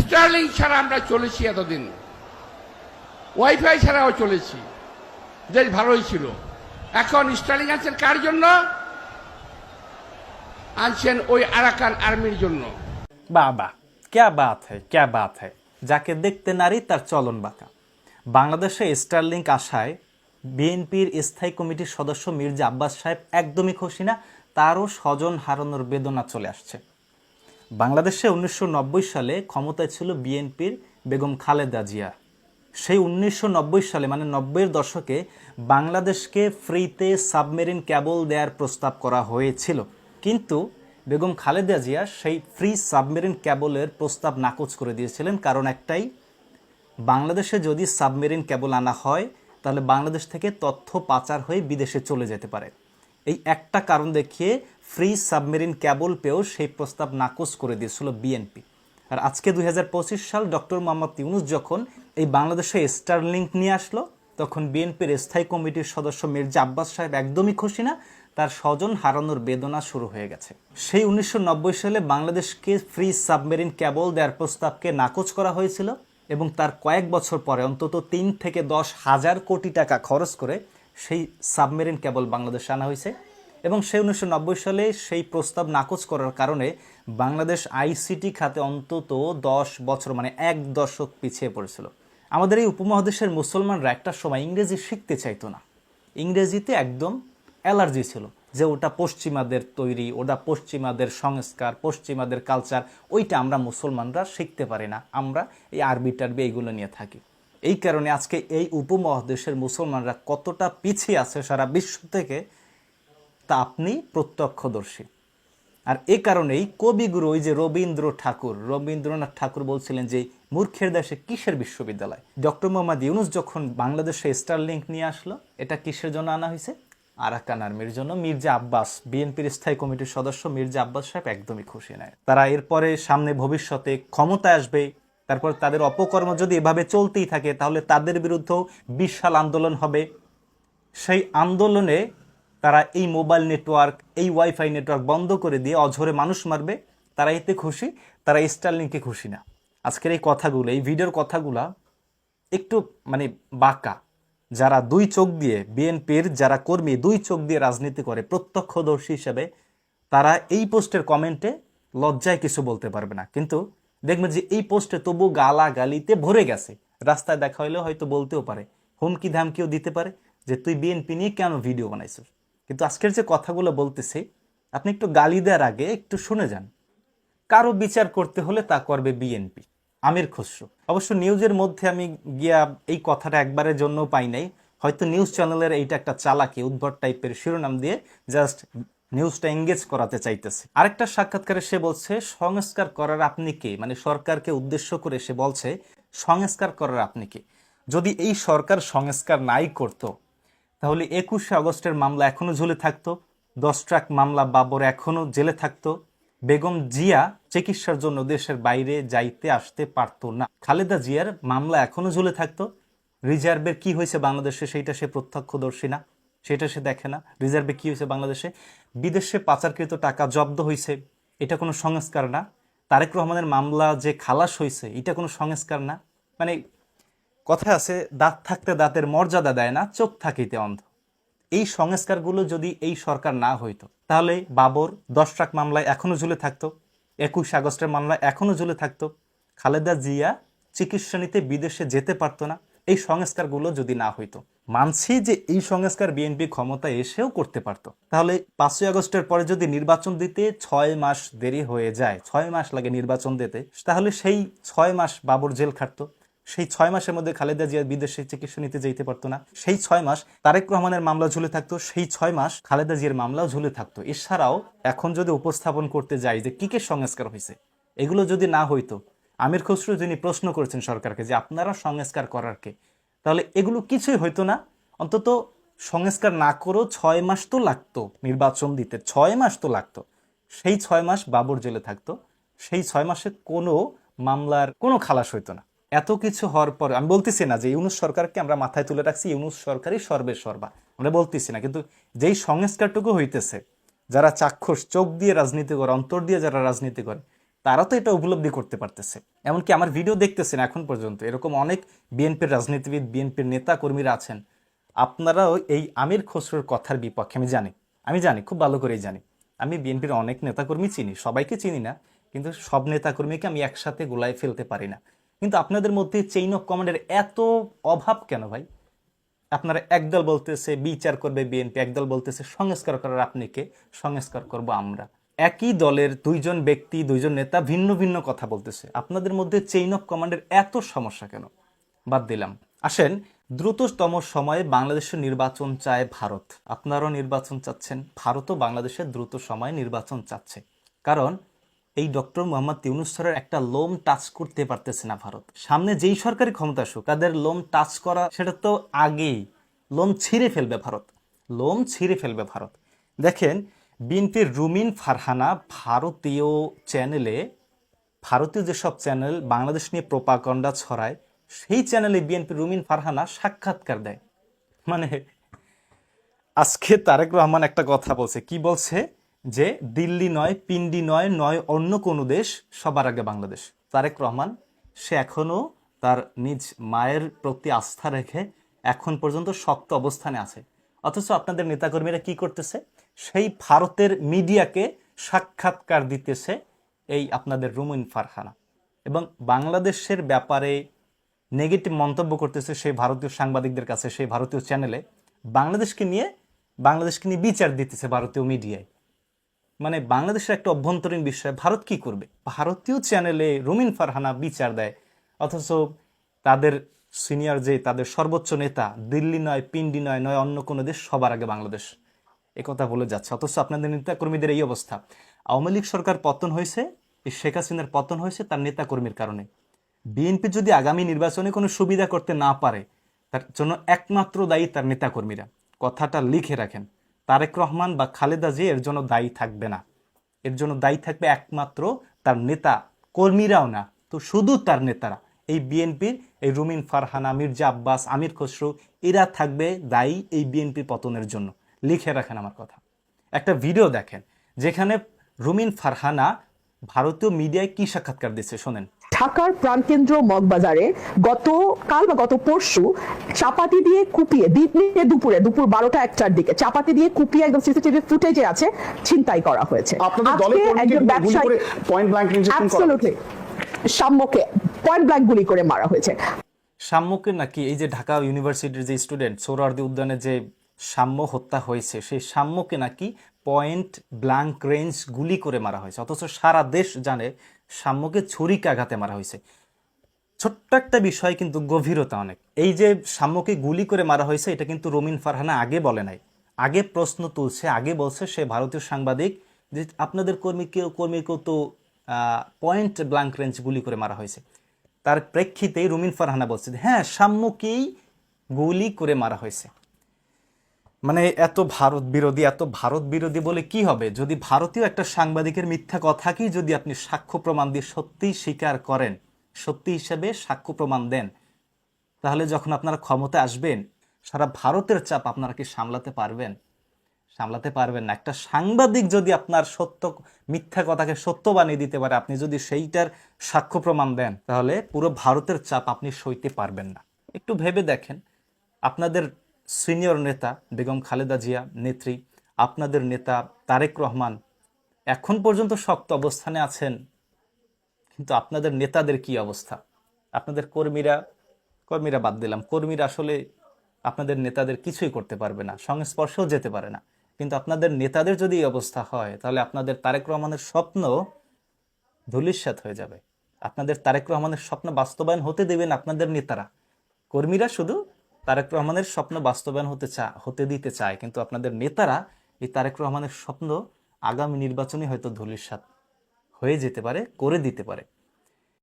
Sterling ছাড়া আমরা চলেছি এতদিন, ওয়াইফাই ছাড়াও চলেছি, দেশ ভালোই ছিল। এখন স্টার্লিং আনছেন কার জন্য? আনছেন ওই আরাকান আর্মির জন্য। বাবা, ক্যা বাত হ্যায়, ক্যা বাত হ্যায়। যাকে দেখতে নারী তার চলন বাঁকা। বাংলাদেশে স্টারলিংক আসায় বিএনপির স্থায়ী কমিটির সদস্য মির্জা আব্বাস সাহেব একদমই খুশি না, তারও স্বজন হারানোর বেদনা চলে আসছে। বাংলাদেশে 1990 সালে ক্ষমতায় ছিল বিএনপির বেগম খালেদা জিয়া। সেই 1990 সালে মানে 90-এর দশকে বাংলাদেশকে ফ্রিতে সাবমেরিন ক্যাবল দেওয়ার প্রস্তাব করা হয়েছিল, কিন্তু বেগম খালেদা জিয়া সেই ফ্রি সাবমেরিন ক্যাবলের প্রস্তাব নাকচ করে দিয়েছিলেন। কারণ একটাই, বাংলাদেশে যদি সাবমেরিন ক্যাবল আনা হয় তাহলে বাংলাদেশ থেকে তথ্য পাচার হয়ে বিদেশে চলে যেতে পারে। এই একটা কারণ দেখিয়ে ফ্রি সাবমেরিন ক্যাবল পেয়েও সেই প্রস্তাব নাকচ করে দিয়েছিল বিএনপি। আর আজকে 2025 সাল ডক্টর মোহাম্মদ ইউনূস যখন এই বাংলাদেশে স্টারলিংক নিয়ে আসলো, তখন বিএনপির স্থায়ী কমিটির সদস্য মির্জা আব্বাস সাহেব একদমই খুশি না, তার স্বজন হারানোর বেদনা শুরু হয়ে গেছে। সেই 1990 সালে বাংলাদেশকে ফ্রি সাবমেরিন ক্যাবল দেওয়ার প্রস্তাবকে নাকচ করা হয়েছিল এবং তার কয়েক বছর পরে অন্তত 3 থেকে 10 হাজার কোটি টাকা খরচ করে সেই সাবমেরিন ক্যাবল বাংলাদেশে আনা হয়েছে। এবং সেই 1990 সালে সেই প্রস্তাব নাকচ করার কারণে বাংলাদেশ আইসিটি খাতে অন্তত 10 বছর মানে 1 দশক পিছিয়ে পড়েছিল। আমাদের এই উপমহাদেশের মুসলমানরা একটা সময় ইংরেজি শিখতে চাইতো না, ইংরেজিতে একদম অ্যালার্জি ছিল, যে ওটা পশ্চিমাদের তৈরি, ওটা পশ্চিমাদের সংস্কার, পশ্চিমাদের কালচার, ওইটা আমরা মুসলমানরা শিখতে পারি না, আমরা এই আরবি টারবি এইগুলো নিয়ে থাকি। এই কারণে আজকে এই উপমহাদেশের মুসলমানরা কতটা পিছিয়ে আছে সারা বিশ্ব থেকে তা আপনি প্রত্যক্ষদর্শী। আর এ কারণেই কবিগুরু ওই যে রবীন্দ্রনাথ ঠাকুর বলছিলেন যে মূর্খের দেশে কিসের বিশ্ববিদ্যালয়। ডক্টর মোহাম্মদ ইউনূস যখন বাংলাদেশে স্টারলিংক নিয়ে আসলো, এটা কিসের জন্য আনা হয়েছে? আরাকান আর্মির জন্য। মির্জা আব্বাস, বিএনপির স্থায়ী কমিটির সদস্য মির্জা আব্বাস সাহেব একদমই খুশি নয়। তারা এরপরে সামনে ভবিষ্যতে ক্ষমতায় আসবে, তারপর তাদের অপকর্ম যদি এভাবে চলতেই থাকে তাহলে তাদের বিরুদ্ধেও বিশাল আন্দোলন হবে। সেই আন্দোলনে তারা এই মোবাইল নেটওয়ার্ক, এই ওয়াইফাই নেটওয়ার্ক বন্ধ করে দিয়ে অঝরে মানুষ মারবে। তারা এতে খুশি, তারা স্টারলিংকে খুশি না। আজকের এই কথাগুলো, এই ভিডিওর কথাগুলা একটু মানে বাঁকা। যারা দুই চোখ দিয়ে, বিএনপির যারা কর্মী দুই চোখ দিয়ে রাজনীতি করে প্রত্যক্ষদর্শী হিসেবে, তারা এই পোস্টের কমেন্টে লজ্জায় কিছু বলতে পারবে না, কিন্তু দেখবেন যে এই পোস্টে তবু গালাগালিতে ভরে গেছে। রাস্তায় দেখা হইলেও হয়তো বলতেও পারে, হুমকি ধামকিও দিতে পারে যে তুই বিএনপি নিয়ে কেন ভিডিও বানাইছিস। কিন্তু আজকের যে কথাগুলো বলতেছি, আপনি একটু গালি দেওয়ার আগে একটু শুনে যান। কারো বিচার করতে হলে তা করবে বিএনপি, আমির খসরু। অবশ্য নিউজের মধ্যে আমি গিয়া এই কথাটা একবারের জন্য পাই নাই, হয়তো নিউজ চ্যানেলের এইটা একটা চালাকি, উদ্ভট টাইপের শিরোনাম দিয়ে জাস্ট নিউজটা এঙ্গেজ করাতে চাইতেছে। আরেকটা সাক্ষাৎকারে সে বলছে সংস্কার করার আপনি কে, মানে সরকারকে উদ্দেশ্য করে সে বলছে সংস্কার করার আপনি কে। যদি এই সরকার সংস্কার নাই করতো তাহলে 21শে আগস্টের মামলা এখনো ঝুলে থাকতো, 10 ট্রাক মামলা বাবর এখনো জেলে থাকতো, বেগম জিয়া চিকিৎসার জন্য দেশের বাইরে যাইতে আসতে পারতো না, খালেদা জিয়ার মামলা এখনো ঝুলে থাকতো। রিজার্ভের কি হয়েছে বাংলাদেশে সেইটা সে প্রত্যক্ষদর্শী না, সেটা সে দেখে না। রিজার্ভে কি হয়েছে বাংলাদেশে? বিদেশে পাচারকৃত টাকা জব্দ হয়েছে, এটা কোনো সংস্কার না। তারেক রহমানের মামলা যে খালাস হয়েছে, এটা কোনো সংস্কার না। মানে কথা আছে, দাঁত থাকতে দাঁতের মর্যাদা দেয় না, চোখ থাকিতে অন্ধ। এই সংস্কারগুলো যদি এই সরকার না হইতো তাহলে বাবর 10 ট্রাক মামলায় এখনো ঝুলে থাকতো, 21 আগস্টের মামলায় এখনো ঝুলে থাকতো, খালেদা জিয়া চিকিৎসা নিতে বিদেশে যেতে পারতো না, এই সংস্কারগুলো যদি না হইতো। মানছি যে এই সংস্কার বিএনপি ক্ষমতায় এসেও করতে পারতো। তাহলে 5ই আগস্টের পরে যদি নির্বাচন দিতে 6 মাস দেরি হয়ে যায়, 6 মাস লাগে নির্বাচন দিতে, তাহলে সেই 6 মাস বাবর জেল খাটতো, সেই 6 মাসের মধ্যে খালেদা জিয়া বিদেশে চিকিৎসা নিতে যেতে পারতো না, সেই 6 মাস তারেক রহমানের মামলা ঝুলে থাকতো, সেই 6 মাস খালেদা জিয়ার মামলাও ঝুলে থাকতো। এছাড়াও এখন যদি উপস্থাপন করতে যাই যে কি কি সংস্কার হয়েছে, এগুলো যদি না হইতো, আমির খসরু যিনি প্রশ্ন করেছেন সরকারকে যে আপনারা সংস্কার করার কে, তাহলে এগুলো কিছুই হইতো না। অন্তত সংস্কার না করেও 6 মাস তো লাগতো নির্বাচন দিতে, 6 মাস তো লাগতো। সেই 6 মাস বাবর জেলে থাকতো, সেই 6 মাসে কোনো মামলার কোনো খালাস হইতো না। এত কিছু হওয়ার পর আমি বলতেছি না যে ইউনূস সরকারকে আমরা মাথায় তুলে রাখছি, ইউনূস সরকারই সর্বে সর্বা, আমরা বলতেছি না, কিন্তু যেই সংস্কারটুকু হইতেছে, যারা চাক্ষুষ চোখ দিয়ে রাজনীতি করে, অন্তর দিয়ে যারা রাজনীতি করে, তারা তো এটা উপলব্ধি করতে পারতেছে, এমনকি আমার ভিডিও দেখতেছেন এখন পর্যন্ত এরকম অনেক বিএনপির রাজনীতিবিদ, বিএনপির নেতা কর্মীরা আছেন। আপনারাও এই আমির খসরুর কথার বিপক্ষে, আমি জানি খুব ভালো করেই জানি। আমি বিএনপির অনেক নেতাকর্মী চিনি, সবাইকে চিনি না, কিন্তু সব নেতাকর্মীকে আমি একসাথে গোলায় ফেলতে পারি না। কিন্তু আপনাদের মধ্যে চেইন অফ কমান্ডের এত অভাব কেন ভাই? আপনারা একদল বলতেছে বিচার করবে বিএনপি, একদল বলতেছে সংস্কার করার আপনি কে, সংস্কার করব আমরা। একই দলের দুইজন ব্যক্তি, দুইজন নেতা ভিন্ন ভিন্ন কথা বলতেছে, আপনাদের মধ্যে চেইন অফ কমান্ডের এত সমস্যা কেন? বাদ দিলাম, আসেন দ্রুততম সময়ে বাংলাদেশের নির্বাচন চায় ভারত। আপনারাও নির্বাচন চাচ্ছেন, ভারতও বাংলাদেশের দ্রুত সময়ে নির্বাচন চাচ্ছে। কারণ এই ডক্টর মোহাম্মদ ইউনূস স্যারের একটা লোম টাচ করতে পারতেছে না ভারত। সামনে যেই সরকারি ক্ষমতা আসুক, তাদের লোম টাচ করা সেটা তো আগেই লোম ছিঁড়ে ফেলবে ভারত, লোম ছিঁড়ে ফেলবে ভারত। দেখেন বিএনপির রুমিন ফারহানা ভারতীয় চ্যানেলে, ভারতীয় যেসব চ্যানেল বাংলাদেশ নিয়ে প্রোপাগান্ডা ছড়ায়, সেই চ্যানেলে বিএনপির রুমিন ফারহানা সাক্ষাৎকার দেয়। মানে আজকে তারেক রহমান একটা কথা বলছে, কি বলছে? যে দিল্লি নয়, পিন্ডি নয়, নয় অন্য কোনো দেশ, সবার আগে বাংলাদেশ। তারেক রহমান সে এখনো তার নিজ মায়ের প্রতি আস্থা রেখে এখন পর্যন্ত শক্ত অবস্থানে আছে। অথচ আপনাদের নেতাকর্মীরা কি করতেছে? সেই ভারতের মিডিয়াকে সাক্ষাৎকার দিতেছে এই আপনাদের রুমিন ফারহানা, এবং বাংলাদেশের ব্যাপারে নেগেটিভ মন্তব্য করতেছে সেই ভারতীয় সাংবাদিকদের কাছে, সেই ভারতীয় চ্যানেলে বাংলাদেশকে নিয়ে বিচার দিতেছে ভারতীয় মিডিয়ায়। মানে বাংলাদেশের একটা অভ্যন্তরীণ বিষয় ভারত কি করবে? ভারতীয় চ্যানেলে রুমিন ফারহানা বিচার দেয়, অথচ তাদের সিনিয়র যে তাদের সর্বোচ্চ নেতা দিল্লি নয়, পিন্ডি নয়, নয় অন্য কোনো দেশ, সবার আগে বাংলাদেশ, একথা বলে যাচ্ছে। অথচ আপনাদের নেতাকর্মীদের এই অবস্থা। আওয়ামী লীগ সরকার পতন হয়েছে, এই শেখ হাসিনার পতন হয়েছে তার নেতাকর্মীর কারণে। বিএনপি যদি আগামী নির্বাচনে কোনো সুবিধা করতে না পারে, তার জন্য একমাত্র দায়ী তার নেতাকর্মীরা। কথাটা লিখে রাখেন, তারেক রহমান বা খালেদা জিয়া এর জন্য দায়ী থাকবে না, এর জন্য দায়ী থাকবে একমাত্র তার নেতা কর্মীরাও না, তো শুধু তার নেতারা। এই বিএনপির এই রুমিন ফারহানা, মির্জা আব্বাস, আমির খসরু, এরা থাকবে দায়ী এই বিএনপির পতনের জন্য। লিখে রাখেন আমার কথা। একটা ভিডিও দেখেন যেখানে রুমিন ফারহানা ভারতীয় মিডিয়ায় কি সাক্ষাৎকার দিচ্ছে, শোনেন। ঢাকার প্রাণকেন্দ্র মগবাজারে গতকাল বা গত পরশু চাপাতি দিয়ে কুপিয়ে দুপুর 12টা-1টার দিকে চাপাতি দিয়ে কুপিয়ে একদম সিসিটিভি ফুটেজে আছে ছিনতাই করা হয়েছে। আপনাদের দলের কর্মীকে গুলি করে পয়েন্ট ব্ল্যাঙ্ক ইনজেকশন করা হয়েছে। সাম্যকে পয়েন্ট ব্ল্যাঙ্ক গুলি করে মারা হয়েছে। সাম্যকে নাকি এই যে ঢাকা ইউনিভার্সিটির যে স্টুডেন্ট সোহরাওয়ার্দী উদ্যানে যে সাম্য হত্যা হয়েছে, সেই সাম্যকে নাকি পয়েন্ট ব্ল্যাঙ্ক রেঞ্জ গুলি করে মারা হয়েছে। অথচ সারা দেশ জানে সাম্যকে ছুরিকাঘাতে মারা হয়েছে। ছোট্ট একটা বিষয় কিন্তু গভীরতা অনেক। এই যে সাম্যকে গুলি করে মারা হয়েছে, এটা কিন্তু রুমিন ফারহানা আগে বলে নাই, আগে প্রশ্ন তুলছে, আগে বলছে সে ভারতীয় সাংবাদিক যে আপনাদের কর্মীকেও তো পয়েন্ট ব্ল্যাঙ্ক রেঞ্জ গুলি করে মারা হয়েছে। তার প্রেক্ষিতেই রুমিন ফারহানা বলছে হ্যাঁ সাম্যকেই গুলি করে মারা হয়েছে। মানে এত ভারত বিরোধী বলে কি হবে? যদি ভারতীয় একটা সাংবাদিকের মিথ্যা কথাকেই যদি আপনি সাক্ষ্য প্রমাণ দিয়ে সত্যি স্বীকার করেন, সত্যি হিসেবে সাক্ষ্য প্রমাণ দেন, তাহলে যখন আপনারা ক্ষমতায় আসবেন, সারা ভারতের চাপ আপনারা কি সামলাতে পারবেন? সামলাতে পারবেন না। একটা সাংবাদিক যদি আপনার মিথ্যা কথাকে সত্য বানিয়ে দিতে পারে, আপনি যদি সেইটার সাক্ষ্য প্রমাণ দেন, তাহলে পুরো ভারতের চাপ আপনি সইতে পারবেন না। একটু ভেবে দেখেন, আপনাদের সিনিয়র নেতা বেগম খালেদা জিয়া নেত্রী, আপনাদের নেতা তারেক রহমান এখন পর্যন্ত শক্ত অবস্থানে আছেন, কিন্তু আপনাদের নেতাদের কি অবস্থা? আপনাদের কর্মীরা বাদ দিলাম, কর্মীরা আসলে আপনাদের নেতাদের কিছুই করতে পারবে না, সংস্পর্শেও যেতে পারে না। কিন্তু আপনাদের নেতাদের যদি এই অবস্থা হয়, তাহলে আপনাদের তারেক রহমানের স্বপ্ন ধূলিসাৎ হয়ে যাবে। আপনাদের তারেক রহমানের স্বপ্ন বাস্তবায়ন হতে দেবেন আপনাদের নেতারা। কর্মীরা শুধু তারেক রহমানের স্বপ্ন বাস্তবায়ন হতে দিতে চায়, কিন্তু আপনাদের নেতারা এই তারেক রহমানের স্বপ্ন আগামী নির্বাচনে হয়তো ধূলিসাৎ হয়ে যেতে পারে, করে দিতে পারে।